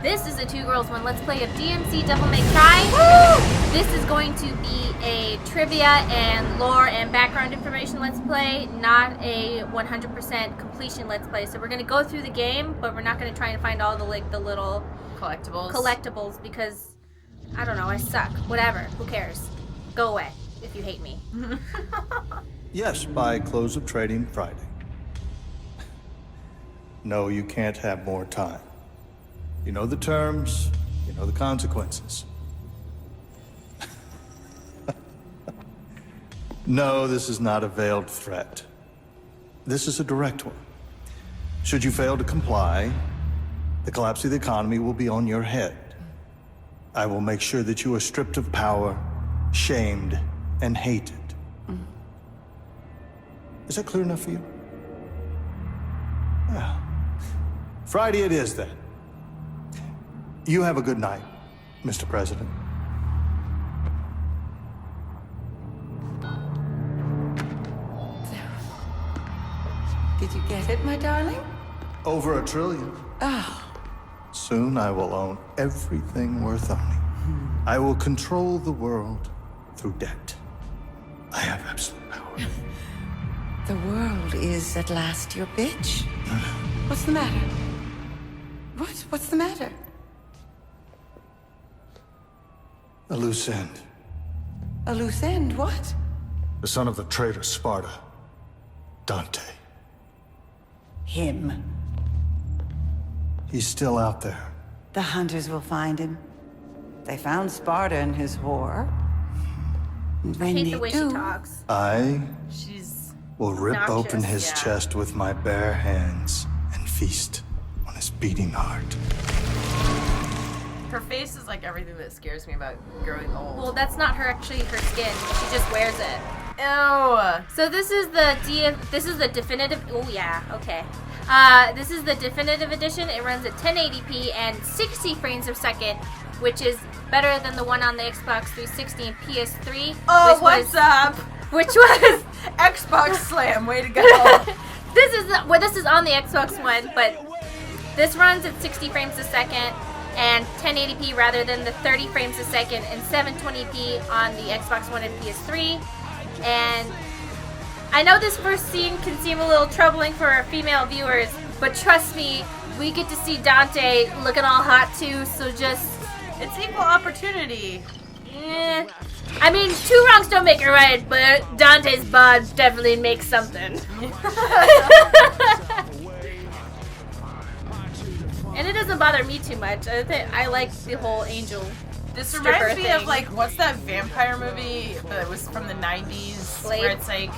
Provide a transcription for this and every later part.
This is a Two Girls One Let's Play of DMC Devil May Cry. Woo! This is going to be a trivia and lore and background information Let's Play, not a 100% completion Let's Play. So we're going to go through the game, but we're not going to try and find all the the little collectibles because, I don't know, I suck. Whatever. Who cares? Go away if you hate me. Yes, by close of trading Friday. No, you can't have more time. You know the terms, you know the consequences. No, this is not a veiled threat. This is a direct one. Should you fail to comply, the collapse of the economy will be on your head. I will make sure that you are stripped of power, shamed, and hated. Is that clear enough for you? Well, Friday it is then. You have a good night, Mr. President. Did you get it, my darling? Over $1 trillion. Oh. Soon I will own everything worth owning. I will control the world through debt. I have absolute power. The world is at last your bitch. What's the matter? What's the matter? A loose end. A loose end, what? The son of the traitor Sparta, Dante. Him. He's still out there. The hunters will find him. They found Sparta and his whore. And I when hate they the way do, she talks. I She's will rip obnoxious, open his chest with my bare hands and feast on his beating heart. Her face is like everything that scares me about growing old. Well, that's not her her skin. She just wears it. Ew. So this is the definitive. Oh yeah, okay. This is the definitive edition. It runs at 1080p and 60 frames per second, which is better than the one on the Xbox 360 and PS3. Oh, what's up? Which was Xbox Slam. Way to go. this is on the Xbox One, but this runs at 60 frames a second and 1080p rather than the 30 frames a second and 720p on the Xbox One and PS3. And I know this first scene can seem a little troubling for our female viewers, but trust me, we get to see Dante looking all hot too, so just... It's equal opportunity. I mean, two wrongs don't make it right, but Dante's bod definitely makes something. And it doesn't bother me too much. I like the whole angel. This reminds me of, like, what's that vampire movie that was from the 90s? Blade? Where it's like,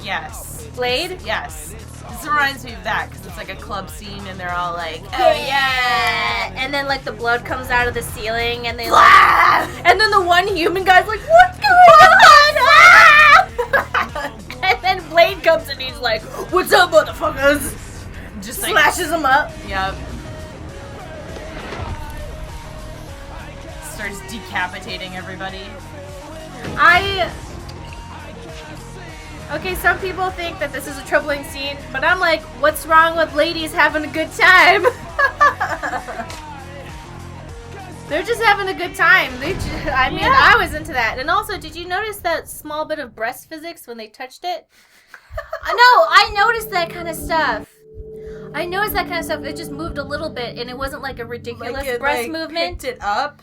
yes. Blade? Yes. This reminds me of that, because it's like a club scene and they're all like, oh yeah! And then, like, the blood comes out of the ceiling and they like... And then the one human guy's like, what's going on? Ah! And then Blade comes and he's like, what's up, motherfuckers? Just like, slashes him up. Yep. Starts decapitating everybody. Okay, some people think that this is a troubling scene, but I'm like, what's wrong with ladies having a good time? They're just having a good time. I was into that. And also, did you notice that small bit of breast physics when they touched it? No, I noticed that kind of stuff. It just moved a little bit, and it wasn't like a ridiculous like breast movement. Picked it up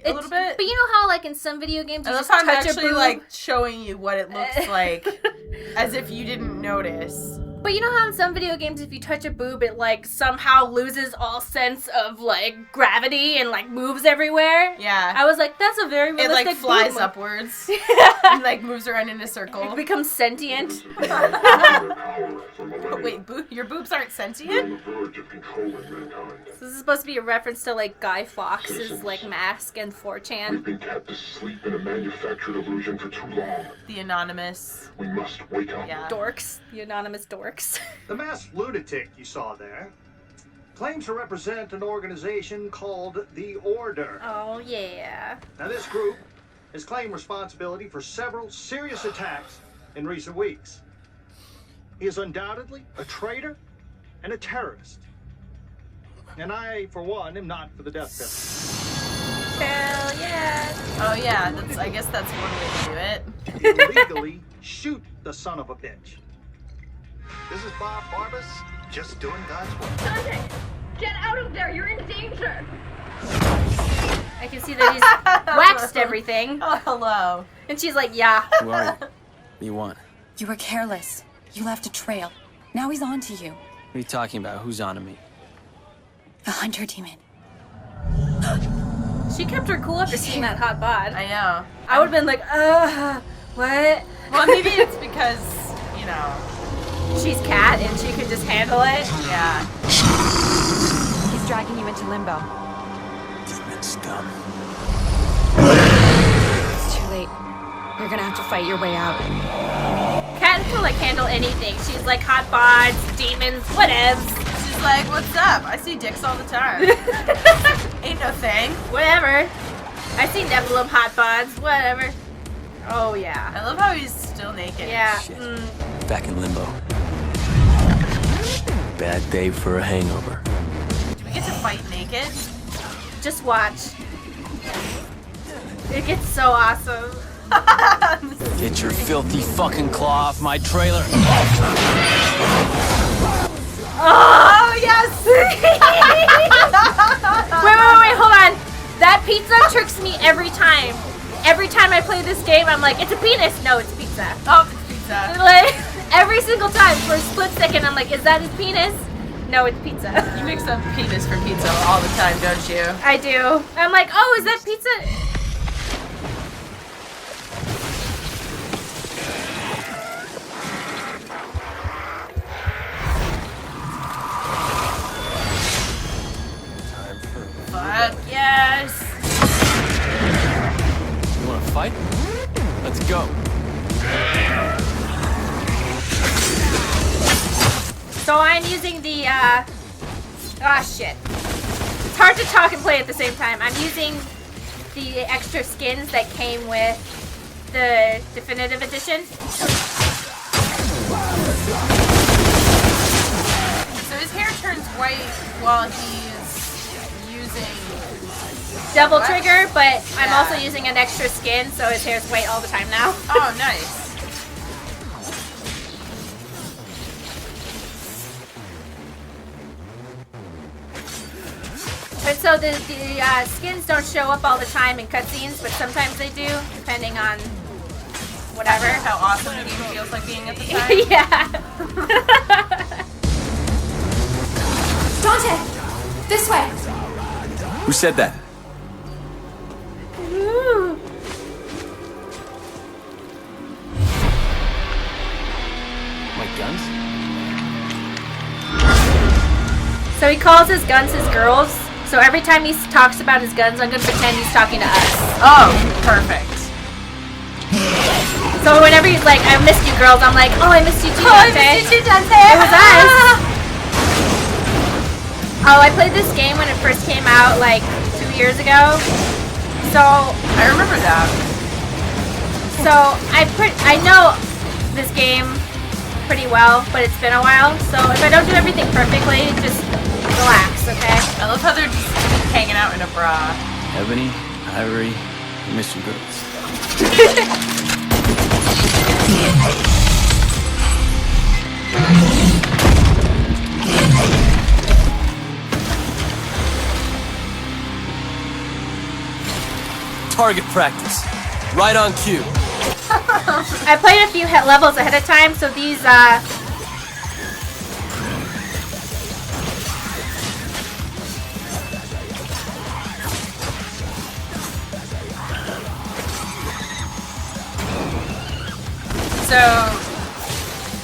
a little bit. But you know how, like, in some video games, you I love just how I'm touch actually, a boob? like, showing you what it looks like, as if you didn't notice. But you know how in some video games, if you touch a boob, it, like, somehow loses all sense of, like, gravity and, like, moves everywhere? Yeah. I was like, that's a very realistic It, like, flies boob upwards. And, like, moves around in a circle. It becomes sentient. Wait, your boobs aren't sentient? So this is supposed to be a reference to, like, Guy Fawkes' like, mask and 4chan. We've been kept asleep in a manufactured illusion for too long. The Anonymous. We must wake up. Yeah. Dorks. The anonymous dorks. The masked lunatic you saw there claims to represent an organization called the Order. Oh, yeah. Now, this group has claimed responsibility for several serious attacks in recent weeks. He is undoubtedly a traitor and a terrorist. And I, for one, am not for the death penalty. Hell yeah. Oh yeah, I guess that's one way to do it. Illegally shoot the son of a bitch. This is Bob Barbas, just doing God's work. Dante, get out of there! You're in danger! I can see that he's waxed everything. Oh, hello. And she's like, yeah. Who are you? What do you want? You were careless. You left a trail. Now he's on to you. What are you talking about? Who's on to me? The hunter demon. She kept her cool after seeing that hot bod. I know. I would have been like, what? Well, maybe it's because, you know. She's Cat and she could just handle it. Yeah. He's dragging you into limbo. Demon scum. It's too late. You're gonna have to fight your way out. Cat can like handle anything. She's like hot bods, demons, whatevs. She's like, what's up? I see dicks all the time. Ain't no thing. Whatever. I see Nebulum hot bods, whatever. Oh yeah. I love how he's still naked. Yeah. Shit. Back in limbo. Bad day for a hangover. Do we get to fight naked? Just watch. It gets so awesome. Get your filthy fucking claw off my trailer. Oh yes! wait, hold on. That pizza tricks me every time. Every time I play this game, I'm like, it's a penis. No, it's pizza. Oh, it's pizza. Like, every single time, for a split second, I'm like, is that his penis? No, it's pizza. You mix up penis for pizza all the time, don't you? I do. I'm like, oh, is that pizza? Fuck yes. You wanna fight? Let's go. So I'm using the, shit. It's hard to talk and play at the same time. I'm using the extra skins that came with the Definitive Edition. So his hair turns white while he's using Double what? trigger, but I'm Yeah. also using an extra skin, so his hair's white all the time now. Oh, nice. And so the skins don't show up all the time in cutscenes, but sometimes they do, depending on whatever. How awesome the game feels like being at the time. Yeah. Dante! This way! Who said that? Ooh. My guns? So he calls his guns his girls. So every time he talks about his guns, I'm gonna pretend he's talking to us. Oh, perfect. So whenever he's like, "I missed you, girls," I'm like, "Oh, I missed you too, Dante." I missed you too, Dante. It was us. Oh, I played this game when it first came out, like 2 years ago. So I remember that. I know this game pretty well, but it's been a while. So if I don't do everything perfectly, just relax, okay? I love how they're just hanging out in a bra. Ebony, Ivory, I miss you girls. Target practice. Right on cue. I played a few levels ahead of time, so these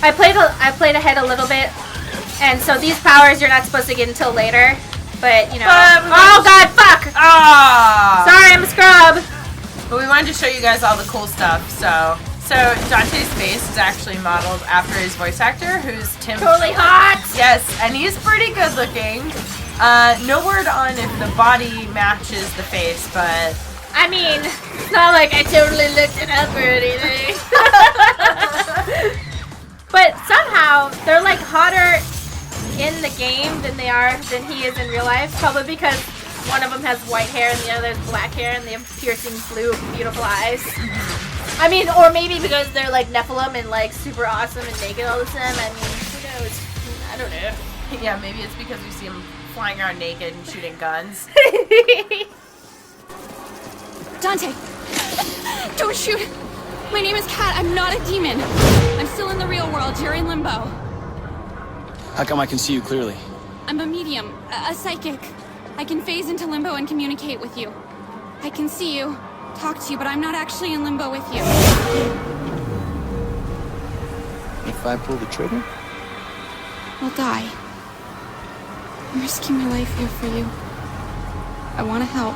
I played ahead a little bit, and so these powers you're not supposed to get until later, but you know. Oh God, fuck! Ah! Sorry, I'm a scrub. But we wanted to show you guys all the cool stuff. So Dante's face is actually modeled after his voice actor, who's Tim. Totally hot. Yes, and he's pretty good looking. No word on if the body matches the face, but I mean, it's not like I totally looked it up or anything. But somehow they're like hotter in the game than he is in real life. Probably because one of them has white hair and the other has black hair, and they have piercing blue, beautiful eyes. I mean, or maybe because they're like Nephilim and like super awesome and naked all the time. I mean, who knows? I don't know. Yeah, maybe it's because we see him flying around naked and shooting guns. Dante! Don't shoot! My name is Kat. I'm not a demon. I'm still in the real world. You're in limbo. How come I can see you clearly? I'm a medium, a psychic. I can phase into limbo and communicate with you. I can see you, talk to you, but I'm not actually in limbo with you. If I pull the trigger? I'll die. I'm risking my life here for you. I want to help.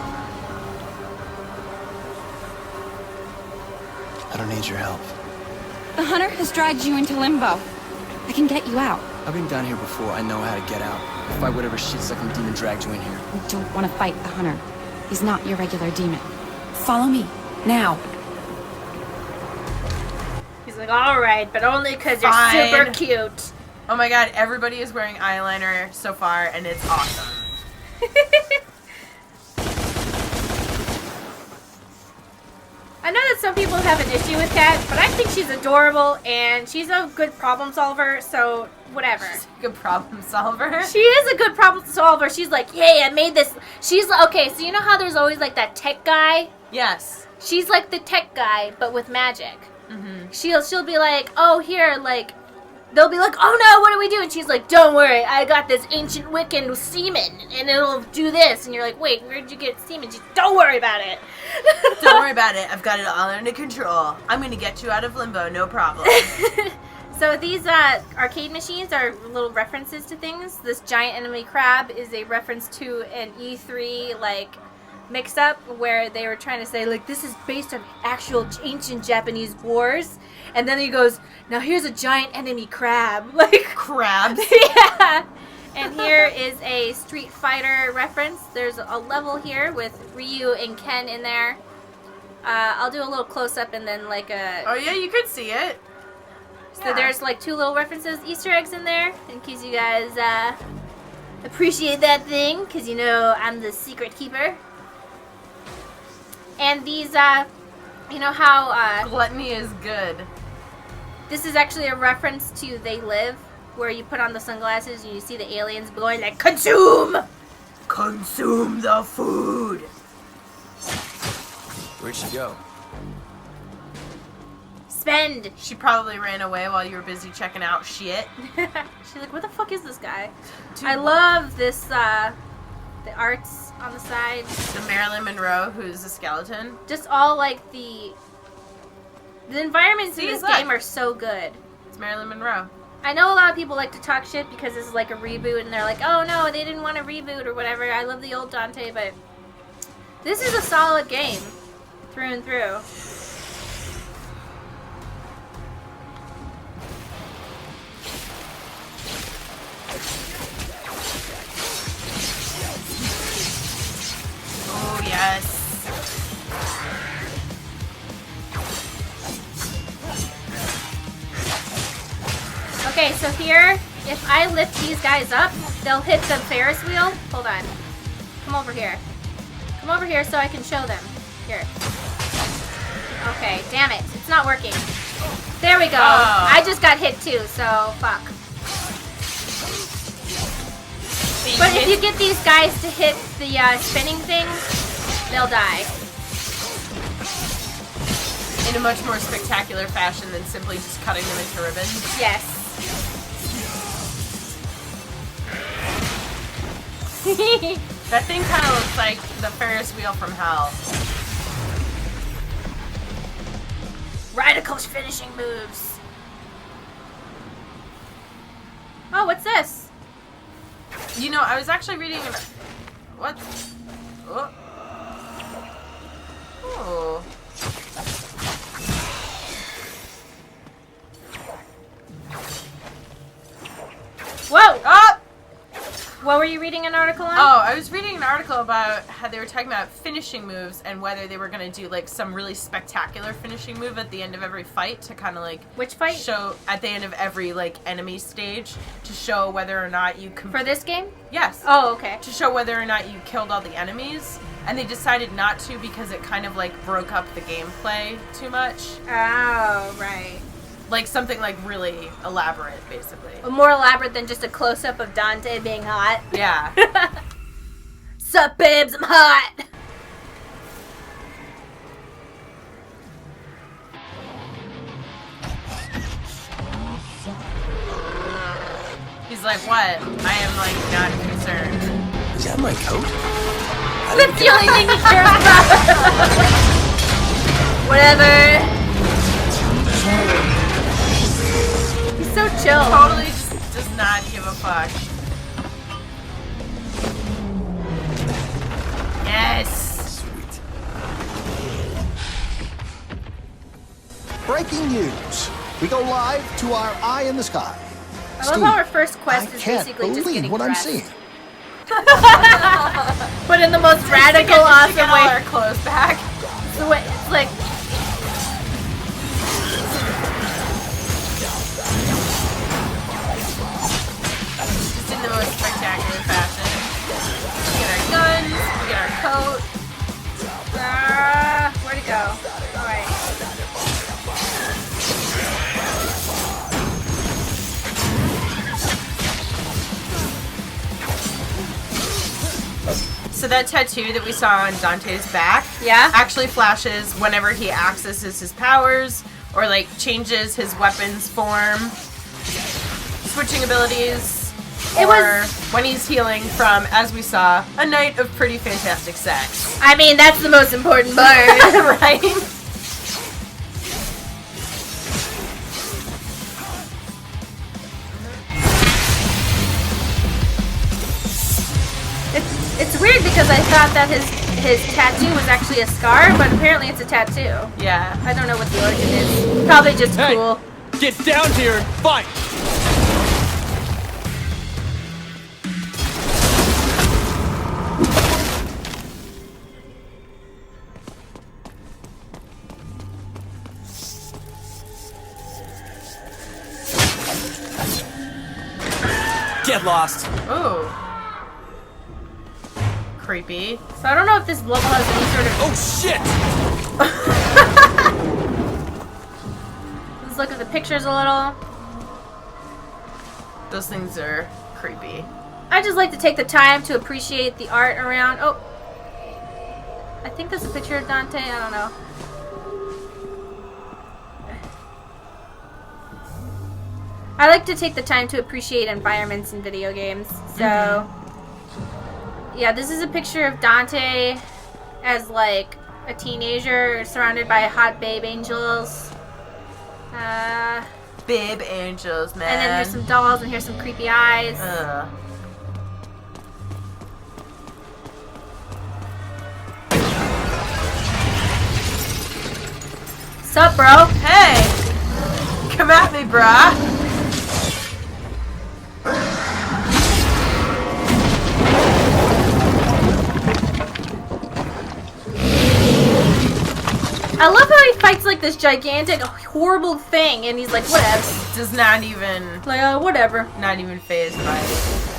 I don't need your help. The hunter has dragged you into limbo. I can get you out. I've been down here before. I know how to get out. I'll fight whatever shit-sucking demon dragged you in here. I don't want to fight the hunter. He's not your regular demon. Follow me, now. He's like, alright, but only because you're Fine. super cute. Oh my god, everybody is wearing eyeliner so far, and it's awesome. I know that some people have an issue with Kat, but I think she's adorable and she's a good problem solver, so whatever. She's a good problem solver. She is a good problem solver. She's like, hey, I made this. She's like, okay, so you know how there's always like that tech guy? Yes. She's like the tech guy, but with magic. Mm-hmm. She'll be like, oh, here, like, they'll be like, oh no, what do we do? And she's like, don't worry, I got this ancient Wiccan semen, and it'll do this. And you're like, wait, where'd you get semen? She's, don't worry about it. Don't worry about it. I've got it all under control. I'm gonna get you out of limbo, no problem. So these arcade machines are little references to things. This giant enemy crab is a reference to an E3, like, mix-up where they were trying to say, like, this is based on actual ancient Japanese wars. And then he goes, now here's a giant enemy crab. Like, crabs. Yeah. And here is a Street Fighter reference. There's a level here with Ryu and Ken in there. I'll do a little close-up and then like a... Oh yeah, you could see it. So there's like two little references, Easter eggs in there, in case you guys appreciate that thing, because you know I'm the secret keeper. And these, you know how... Gluttony is good. This is actually a reference to They Live, where you put on the sunglasses and you see the aliens going like, consume! Consume the food! Where'd she go? Spend! She probably ran away while you were busy checking out shit. She's like, what the fuck is this guy? Dude, I love this, the arts on the side. The Marilyn Monroe, who's a skeleton. Just all like the environments in this game are so good. It's Marilyn Monroe. I know a lot of people like to talk shit because this is like a reboot and they're like, oh no, they didn't want to reboot or whatever. I love the old Dante, but this is a solid game through and through. Oh yes. Okay, so here, if I lift these guys up, they'll hit the Ferris wheel. Hold on. Come over here. Come over here so I can show them. Here. Okay, damn it. It's not working. There we go. Oh. I just got hit too, so fuck. But if you get these guys to hit the spinning thing, they'll die. In a much more spectacular fashion than simply just cutting them into ribbons. Yes. That thing kind of looks like the Ferris wheel from hell. Radical's finishing moves. Oh, what's this? You know, I was actually reading about... What? Oh. Oh. Whoa! Oh! What were you reading an article on? Oh, I was reading an article about how they were talking about finishing moves and whether they were going to do like some really spectacular finishing move at the end of every fight to kind of like Which fight? Show at the end of every like enemy stage to show whether or not you For this game? Yes. Oh, okay. To show whether or not you killed all the enemies, and they decided not to because it kind of like broke up the gameplay too much. Oh, right. Like something like really elaborate, basically. More elaborate than just a close-up of Dante being hot. Yeah. Sup, babes? I'm hot. He's like, what? I am like not concerned. Is that my coat? That's the only thing he cares about. Whatever. He's so chill. Totally just does not give a fuck. Yes. Sweet. Breaking news. We go live to our eye in the sky. I love how our first quest I is can't basically just believe getting what I'm dressed. seeing. But in the most radical, To awesome get all way. our clothes back. The way it's like. Just in the most spectacular fashion. We get our guns, we get our coat. Where'd it go? Alright. So that tattoo that we saw on Dante's back Yeah? actually flashes whenever he accesses his powers or like changes his weapon's form, switching abilities, It or was- when he's healing from, as we saw, a night of pretty fantastic sex. I mean, that's the most important part. Right? It's weird because I thought that his tattoo was actually a scar, but apparently it's a tattoo. Yeah. I don't know what the origin is. Probably just Hey. cool. Get down here and fight! Get lost. Ooh. Creepy. So I don't know if this level has any sort of. Oh shit! Let's look at the pictures a little. Those things are creepy. I just like to take the time to appreciate the art around. Oh, I think that's a picture of Dante. I don't know. I like to take the time to appreciate environments in video games. So, yeah, this is a picture of Dante as like a teenager surrounded by hot babe angels. Babe angels, man. And then there's some dolls, and here's some creepy eyes. Sup, bro? Hey! Come at me, brah. I love how he fights like this gigantic, horrible thing, and he's like, whatever. Does not even, Like, whatever. not even phased by it.